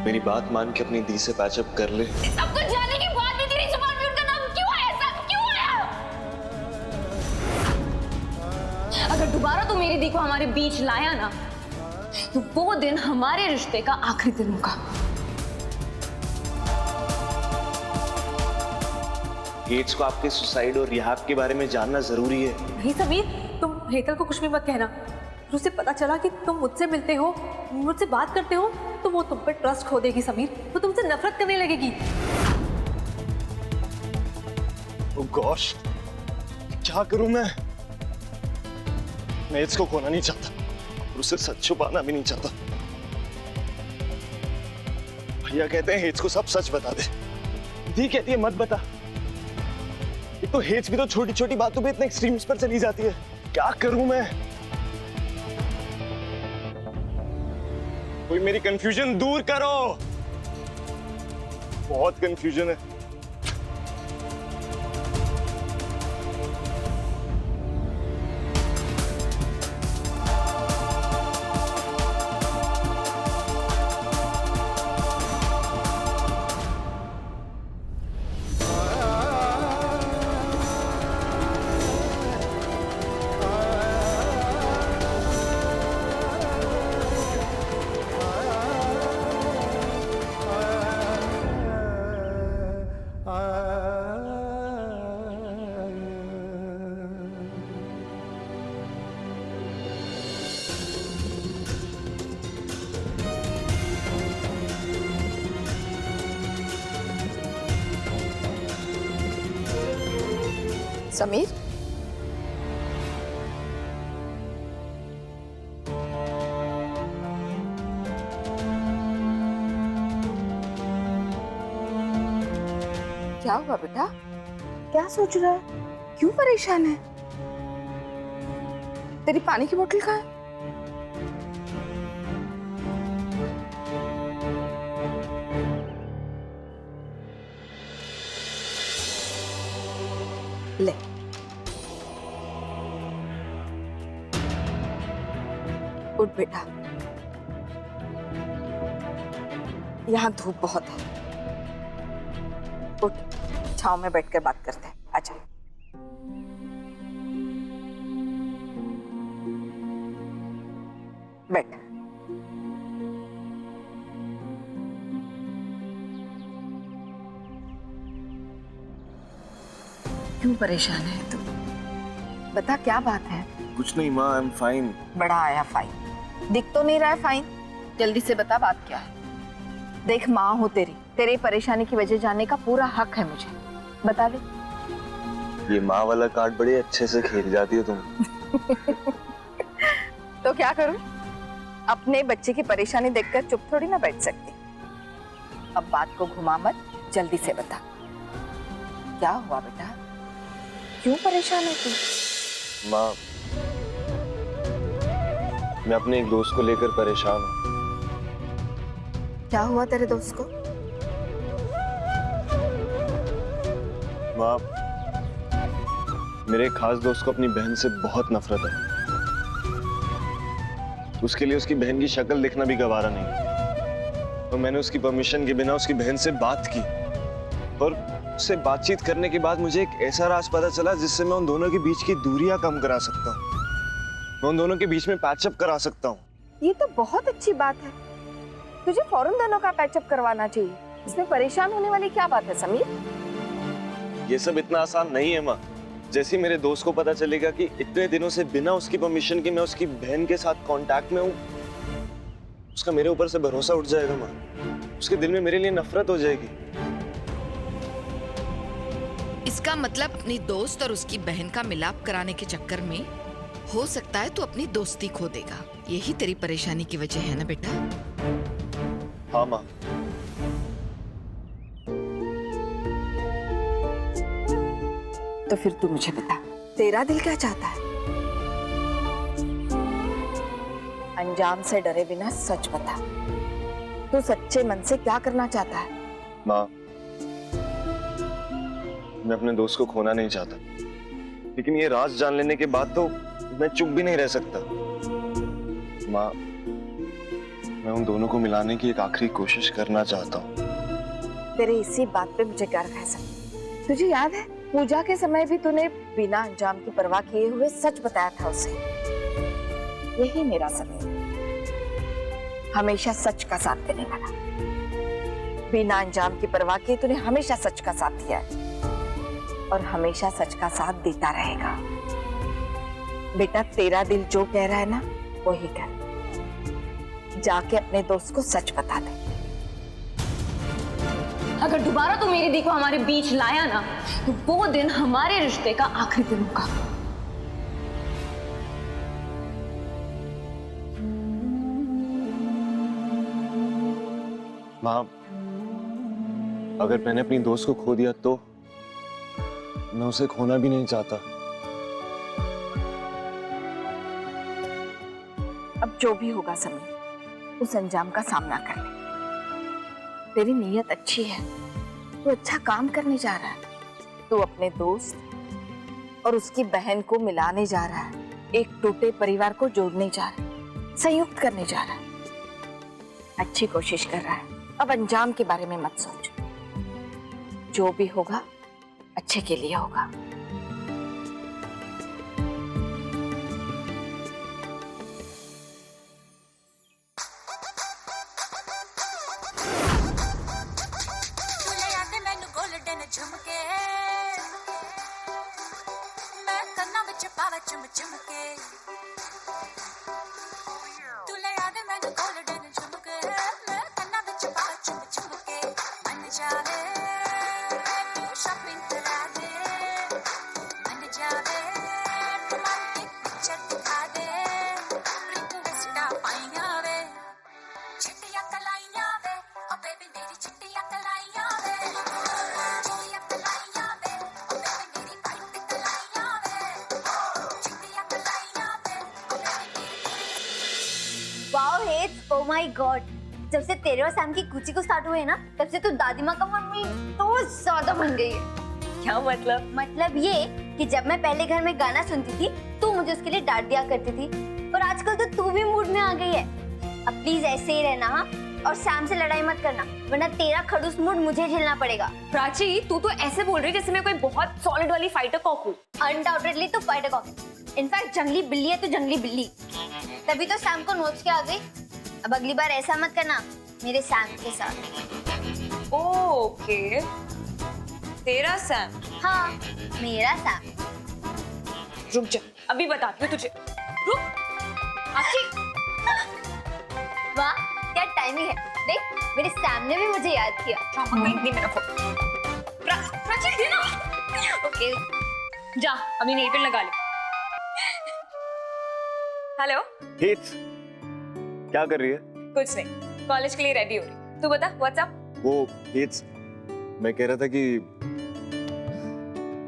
मेरी बात मान के अपनी दी से पैचअप कर ले। सब कुछ जाने के बाद भी तेरी जुबान में उनका नाम क्यों आया? सब क्यों आया? अगर दोबारा तू मेरी दी को हमारे बीच लाया ना, तो वो दिन हमारे रिश्ते का आखिरी दिन होगा। गेट्स को आपके सुसाइड और रिहाब के बारे में जानना जरूरी है। नहीं समीर, तुम हेतल को कुछ भी मत कहना। उसे पता चला कि तुम मुझसे मिलते हो, मुझसे बात करते हो, तो वो तुम पर ट्रस्ट खो देगी समीर। वो तुमसे नफरत करने लगेगी। ओह गॉश, क्या करूं मैं हेत्स को खोना नहीं चाहता और उसे सच छुपाना भी नहीं चाहता। भैया कहते हैं हेत्स को सब सच बता दे। दी कहती है मत बता। एक तो हेत्स भी तो छोटी छोटी बातों पे इतने एक्सट्रीम्स पर चली जाती है। क्या करूं मैं? कोई मेरी कंफ्यूजन दूर करो। बहुत कंफ्यूजन है। समीर, क्या हुआ बेटा? क्या सोच रहा है? क्यों परेशान है? तेरी पानी की बोतल कहाँ है? ले, उठ बेटा। यहाँ धूप बहुत है। उठ, छांव में बैठकर बात करते हैं। आजा। बैठ। क्यों परेशान है तू? बता क्या बात है? कुछ नहीं माँ, आई एम फाइन। बड़ा आया फाइन। दिख तो नहीं रहा है फाइन। जल्दी से बता बात क्या है। देख माँ हो तेरी, तेरी परेशानी की वजह जानने का पूरा हक है मुझे। बता दे। ये माँ वाला कार्ड बड़े अच्छे से खेल जाती है तुम। तो क्या करूं? अपने बच्चे की परेशानी देखकर चुप थोड़ी ना बैठ सकती। अब बात को घुमा मत, जल्दी से बता क्या हुआ बेटा? क्यों परेशान है तू? माँ, मैं अपने एक दोस्त को लेकर परेशान हूँ। क्या हुआ तेरे दोस्त को? माँ, मेरे एक खास दोस्त को अपनी बहन से बहुत नफरत है। उसके लिए उसकी बहन की शक्ल देखना भी गवारा नहीं। तो मैंने उसकी परमिशन के बिना उसकी बहन से बात की और उससे बातचीत करने के बाद मुझे एक ऐसा राज पता चला जिससे मैं उन दोनों के बीच की दूरियां कम करा सकता हूँ। मैं उन दोनों के बीच में पैचअप करा सकता हूँ। ये तो बहुत अच्छी बात है। तुझे फौरन दोनों का पैचअप करवाना चाहिए। इसमें परेशान होने वाली क्या बात है समीर? ये सब इतना आसान नहीं है माँ। जैसे ही मेरे दोस्त को पता चलेगा कि इतने दिनों से बिना उसकी परमिशन के मैं उसकी बहन के साथ कांटेक्ट में हूँ, उसका मेरे ऊपर से भरोसा उठ जाएगा माँ। उसके दिल में मेरे लिए नफरत हो जाएगी। इसका मतलब अपनी दोस्त और उसकी बहन का मिलाप कराने के चक्कर में हो सकता है तू अपनी दोस्ती खो देगा। यही तेरी परेशानी की वजह है ना बेटा? हाँ माँ। तो फिर तू मुझे बता, तेरा दिल क्या चाहता है? अंजाम से डरे बिना सच बता। तू सच्चे मन से क्या करना चाहता है? माँ, मैं अपने दोस्त को खोना नहीं चाहता, लेकिन ये राज जान लेने के बाद तो मैं चुप भी नहीं रह सकता। माँ, मैं उन दोनों को मिलाने की एक आखिरी कोशिश करना चाहता हूँ। तेरे इसी बात पे मुझे गर्व है समीर। तुझे याद है पूजा के समय भी तूने बिना अंजाम की परवाह किए हुए सच बताया था उसे। यही मेरा समीर, हमेशा सच का साथ देने वाला। बिना अंजाम की परवाह किए तूने हमेशा सच का साथ दिया है और हमेशा सच का साथ देता रहेगा। बेटा तेरा दिल जो कह रहा है ना वो ही कर। जाके अपने दोस्त को सच बता दे। अगर दोबारा तू मेरी दी को हमारे बीच लाया ना तो वो दिन हमारे रिश्ते का आखिरी दिन होगा। माँ, अगर मैंने अपनी दोस्त को खो दिया तो मैं उसे खोना भी नहीं चाहता। अब जो भी होगा समीर, उस अंजाम का सामना कर ले। तेरी नीयत अच्छी है, तू अच्छा काम करने जा रहा है। तू अपने दोस्त और उसकी बहन को मिलाने जा रहा है, एक टूटे परिवार को जोड़ने जा रहा है, संयुक्त करने जा रहा है। अच्छी कोशिश कर रहा है। अब अंजाम के बारे में मत सोच। जो भी होगा अच्छे के लिए होगा। Wow hate, oh my God, जब से तेरे और सैम की कुची को स्टार्ट हुए ना तब से तो दादी माँ का मम्मी तो ज्यादा बन गई है। क्या मतलब? मतलब ये कि जब मैं पहले घर में गाना सुनती थी तो मुझे उसके लिए डांट दिया करती थी, और आजकल तो तू भी मूड में आ गई है। अब प्लीज ऐसे ही रहना हाँ, और सैम से लड़ाई मत करना वरना तेरा खड़ूस मूड मुझे झेलना पड़ेगा। प्राची, तू तो ऐसे बोल रही है जैसे मैं कोई बहुत सॉलिड वाली फाइटर कॉक हूँ। अनडाउटेडली तो फाइटर कॉक है। इनफैक्ट जंगली बिल्ली है तो जंगली बिल्ली, तभी तो सैम को नोच के आ गई। अब अगली बार ऐसा मत करना मेरे सैम के साथ। ओके, तेरा सैम? हाँ मेरा सैम। रुक जा, अभी बताती हूँ तुझे। रुक आखी। वाह क्या टाइमिंग है, देख मेरे सैम ने भी मुझे याद किया। ड्रामा क्वीन दे मेरा फोन। प्राची दे ना। ओके जा अभी नेल पेंट लगा ले। हेलो। हिट्स, क्या कर रही है? कुछ नहीं, कॉलेज के लिए रेडी हो रही। तू बता व्हाट्सअप। वो हिट्स, मैं कह रहा था कि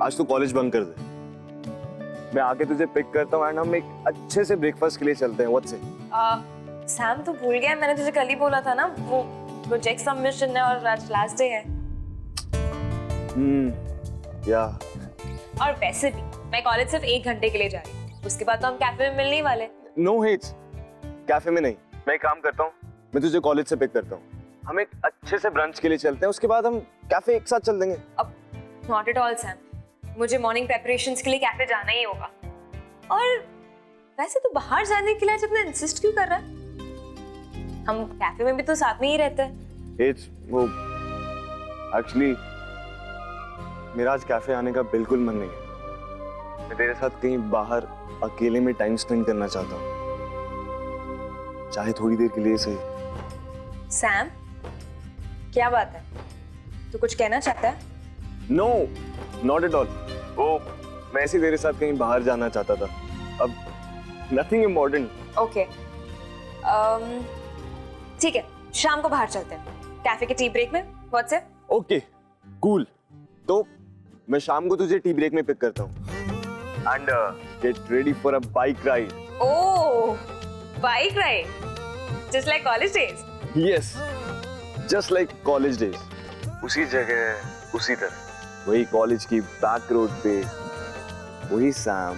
आज तू कॉलेज बंक कर दे, मैं आके तुझे पिक करता हूँ एंड हम एक अच्छे से ब्रेकफास्ट के लिए चलते हैं। What's it? सैम तो भूल गया, मैंने तुझे कल ही बोला था ना, वो प्रोजेक्ट सबमिशन है और आज लास्ट डे है। या और वैसे भी मैं कॉलेज सिर्फ 1 घंटे के लिए जा रही हूँ, उसके बाद तो हम कैफे में मिलने ही वाले। नो हिट्स, कैफे में नहीं। मैं एक काम करता हूँ, मैं तुझे कॉलेज से पिक करता हूँ, हम एक अच्छे से ब्रंच के लिए चलते हैं, उसके बाद हम कैफे एक साथ चल देंगे। अब नॉट एट ऑल सैम, मुझे मॉर्निंग प्रेपरेशंस के लिए कैफे जाना ही होगा। और वैसे तो बाहर जाने के लिए आज इतना इंसिस्ट क्यों कर रहा है? हम कैफे में भी तो साथ में ही रहते हैं। हिट्स, वो एक्चुअली मेरा आज कैफे आने का बिल्कुल मन नहीं है। मैं तेरे साथ कहीं बाहर अकेले में टाइम स्पेंड करना चाहता हूँ, चाहे थोड़ी देर के लिए सही। सैम, क्या बात है? तू कुछ कहना चाहता है? No, not at all. वो मैं ऐसे तेरे साथ कहीं बाहर जाना चाहता था। अब नथिंग इम्पोर्टेंट। ओके, ठीक है, शाम को बाहर चलते हैं कैफे के टी ब्रेक में। व्हाट्सएप? ओके कूल, तो मैं शाम को तुझे टी ब्रेक में पिक करता हूँ and get ready for a bike ride. Oh, bike ride, just like college days. Yes, just like college days, उसी जगह उसी तरह, वही कॉलेज की बैक रोड पे, वही सैम,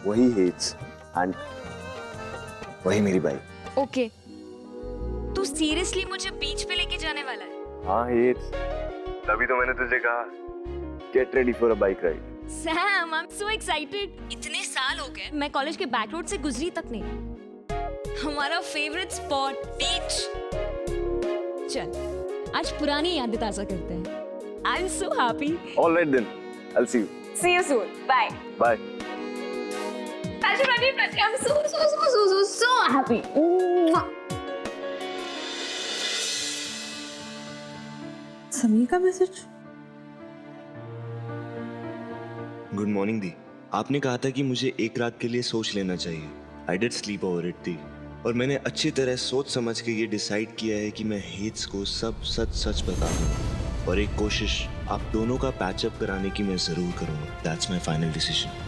वही हिट्स एंड वही मेरी बाइक। ओके, तू सीरियसली मुझे बीच पे लेके जाने वाला है? हाँ हेज, तभी तो मैंने तुझे कहा get ready for a bike ride. Sam, I am so excited. इतने साल हो गए मैं कॉलेज के बैक रोड से गुजरी तक नहीं। हमारा फेवरेट स्पॉट बीच। चल आज पुरानी यादें ताजा करते हैं। I am so happy. All right then, I will see you. See you soon. Bye bye. I'm so happy. Sameer का मैसेज। गुड मॉर्निंग दी। आपने कहा था कि मुझे एक रात के लिए सोच लेना चाहिए। I did sleep over it the, और मैंने अच्छी तरह सोच समझ के ये डिसाइड किया है कि मैं हेज को सब सच सच बता दूं, और एक कोशिश आप दोनों का पैचअप कराने की मैं जरूर करूंगा। That's my final decision.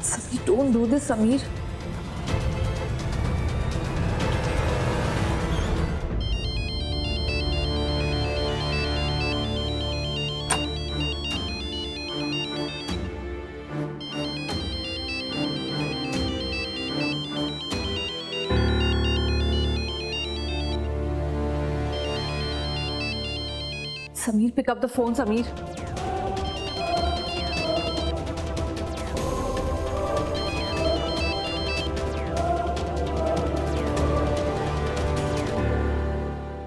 Sameer, don't do this Sameer. Sameer, pick up the phone, Sameer.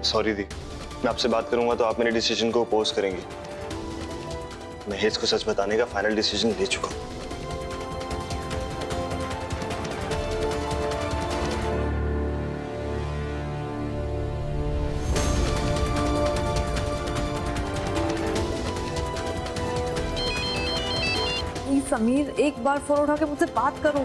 Sorry दी, मैं आपसे बात करूंगा तो आप मेरे डिसीजन को अपोज करेंगे। मैं हेज को सच बताने का फाइनल डिसीजन ले चुका हूं। प्लीज समीर, एक बार फोन उठा के मुझसे बात करो।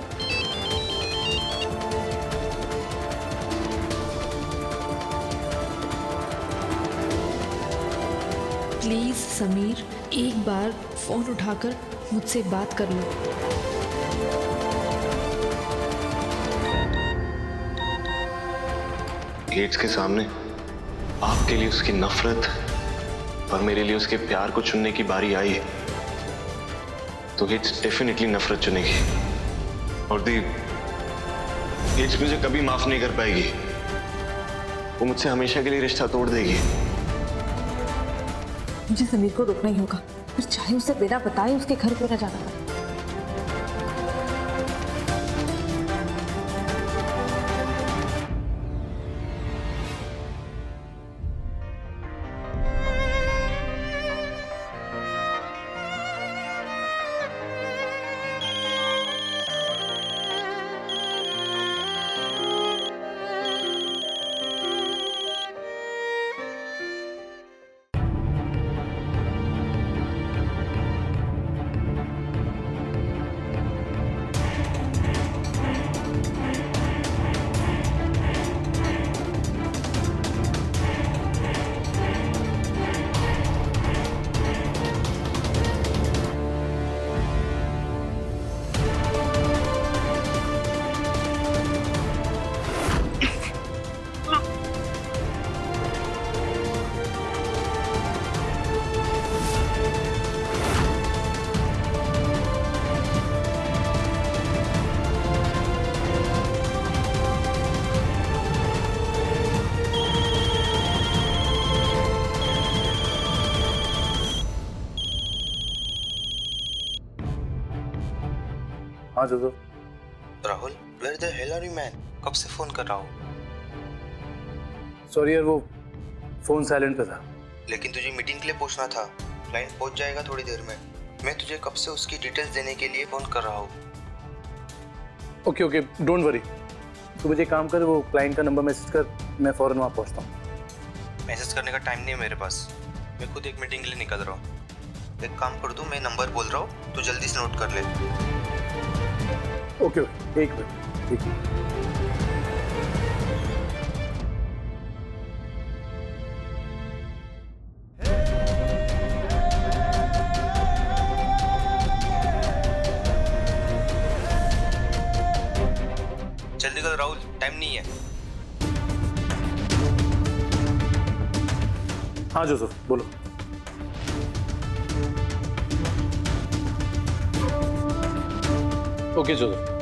प्लीज समीर, एक बार फोन उठाकर मुझसे बात कर लो। हेज के सामने आपके लिए उसकी नफरत और मेरे लिए उसके प्यार को चुनने की बारी आई है, तो हेज डेफिनेटली नफरत चुनेगी। और दी, हेज मुझे कभी माफ नहीं कर पाएगी। वो मुझसे हमेशा के लिए रिश्ता तोड़ देगी। मुझे समीर को रोकना ही होगा, फिर चाहे उसे बिना बताए उसके घर क्यों न जाना पड़े। हाँ जोजो। Rahul, where the hell are you man? कब से फोन कर रहा हूँ। सॉरी यार, वो फोन साइलेंट पे था। लेकिन तुझे मीटिंग के लिए पूछना था। क्लाइंट पहुंच जाएगा थोड़ी देर में। मैं तुझे कब से उसकी डिटेल्स देने के लिए फोन कर रहा हूँ। Okay okay, don't worry. तू मुझे काम कर, वो क्लाइंट का नंबर मैसेज कर, मैं फौरन वहाँ पहुँचता हूँ। मैसेज करने का टाइम नहीं है मेरे पास, मैं खुद एक मीटिंग के लिए निकल रहा हूँ। एक काम कर दूँ, मैं नंबर बोल रहा हूँ, तू जल्दी से नोट कर ले। ओके ओके, एक मिनट। ठीक है। जल्दी कर राहुल, टाइम नहीं है। हाँ जोसेफ, बोलो। Okay Joseph.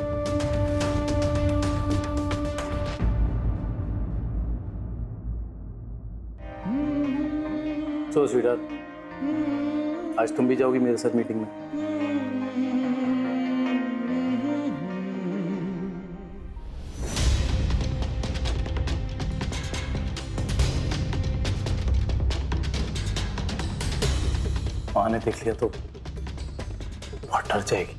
तो स्वीटहार्ट, आज तुम भी जाओगी मेरे साथ मीटिंग में? माँ ने देख लिया तो बहुत डर जाएगी।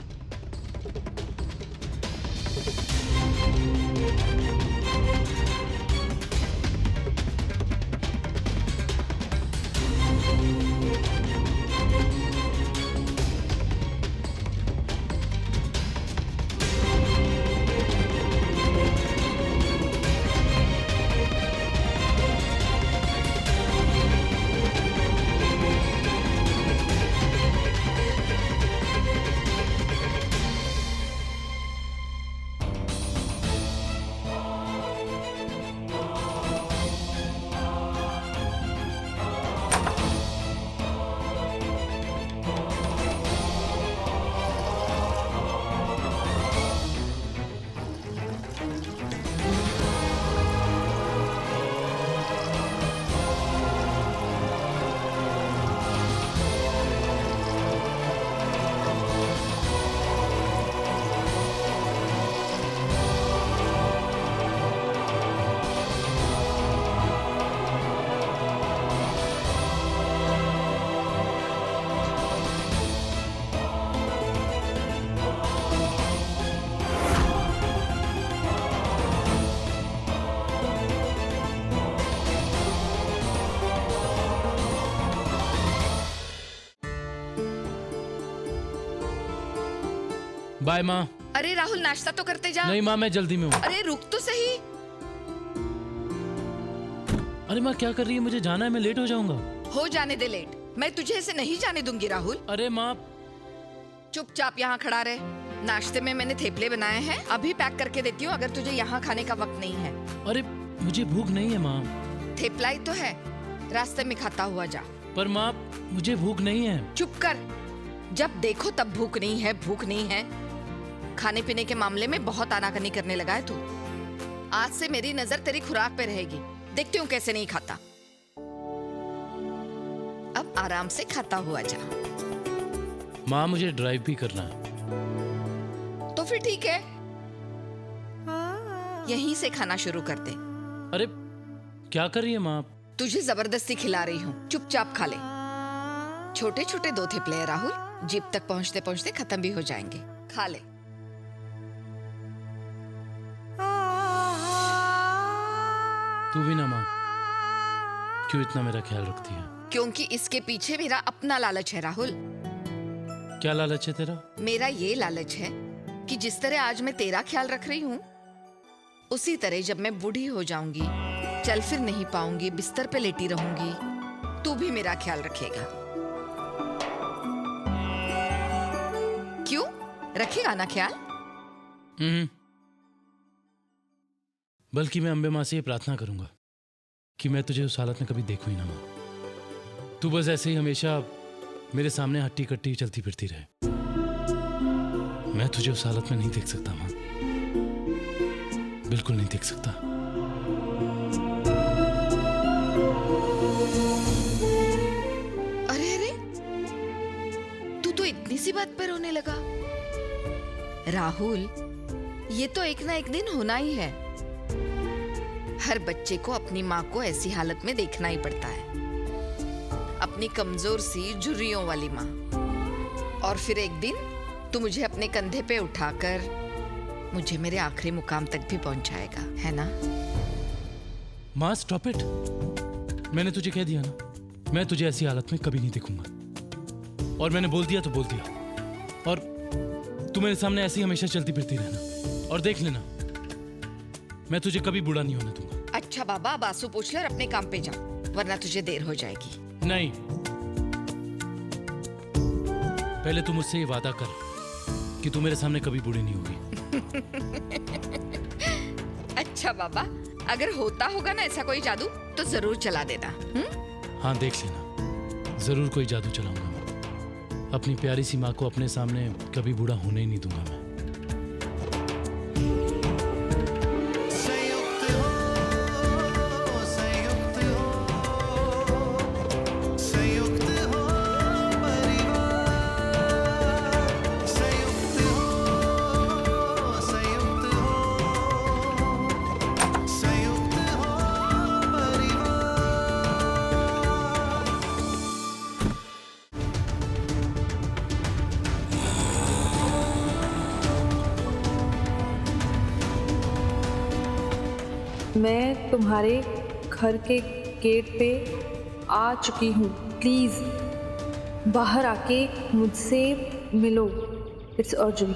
बाय माँ। अरे राहुल, नाश्ता तो करते जा। नहीं माँ, मैं जल्दी में हूँ। अरे रुक तो सही। अरे माँ क्या कर रही है, मुझे जाना है, मैं लेट हो जाऊंगा। हो जाने दे लेट, मैं तुझे ऐसे नहीं जाने दूंगी राहुल। अरे माँ। चुपचाप यहाँ खड़ा रहे। नाश्ते में मैंने थेपले बनाए हैं, अभी पैक करके देती हूँ अगर तुझे यहाँ खाने का वक्त नहीं है। अरे मुझे भूख नहीं है माँ। थेपला ही तो है, रास्ते में खाता हुआ जा। पर माँ मुझे भूख नहीं है। चुप कर, जब देखो तब भूख नहीं है, भूख नहीं है। खाने पीने के मामले में बहुत आनाकानी करने लगा है तू। आज से मेरी नजर तेरी खुराक पे रहेगी, देखती हूँ कैसे नहीं खाता। अब आराम से खाता हुआ जा। माँ मुझे ड्राइव भी करना है। तो फिर ठीक है, यहीं से खाना शुरू कर दे। अरे क्या कर रही है माँ? तुझे जबरदस्ती खिला रही हूँ, चुपचाप खा ले। छोटे छोटे दो थेपले हैं राहुल, जीप तक पहुँचते पहुँचते खत्म भी हो जाएंगे, खा ले। तू भी ना माँ, क्यों इतना मेरा ख्याल रखती है? क्योंकि इसके पीछे मेरा अपना लालच है राहुल। क्या लालच है तेरा? मेरा ये लालच है कि जिस तरह आज मैं तेरा ख्याल रख रही हूँ, उसी तरह जब मैं बूढ़ी हो जाऊंगी, चल फिर नहीं पाऊंगी, बिस्तर पे लेटी रहूंगी, तू भी मेरा ख्याल रखेगा। क्यों रखेगा ना ख्याल? बल्कि मैं अम्बे माँ से ये प्रार्थना करूंगा कि मैं तुझे उस हालत में कभी देखूं ही ना माँ। तू बस ऐसे ही हमेशा मेरे सामने हट्टी कट्टी चलती फिरती रहे। मैं तुझे उस हालत में नहीं देख सकता माँ, बिल्कुल नहीं देख सकता। अरे अरे, तू तो इतनी सी बात पर रोने लगा। राहुल, ये तो एक ना एक दिन होना ही है। हर बच्चे को अपनी माँ को ऐसी हालत में देखना ही पड़ता है, अपनी कमजोर सी झुर्रियों वाली माँ। और फिर एक दिन तू मुझे अपने कंधे पे उठाकर मुझे मेरे आखिरी मुकाम तक भी पहुंचाएगा, है ना? माँ स्टॉप इट। मैंने तुझे कह दिया ना, मैं तुझे ऐसी हालत में कभी नहीं देखूंगा। और मैंने बोल दिया तो बोल दिया। और तू मेरे सामने ऐसी हमेशा चलती फिरती रहना, और देख लेना मैं तुझे कभी बुरा नहीं होने दूंगा। अच्छा बाबा, अब आंसू पूछ ले और अपने काम पे जा, वरना तुझे देर हो जाएगी। नहीं, पहले तू मुझसे ये वादा कर कि तू मेरे सामने कभी बूढ़ी नहीं होगी। अच्छा बाबा, अगर होता होगा ना ऐसा कोई जादू तो जरूर चला देना। हाँ देख लेना, जरूर कोई जादू चलाऊंगा मैं। अपनी प्यारी सी माँ को अपने सामने कभी बूढ़ा होने ही नहीं दूंगा मैं। संयुक्त मैं तुम्हारे घर के गेट पे आ चुकी हूँ। प्लीज़ बाहर आके मुझसे मिलो। It's urgent.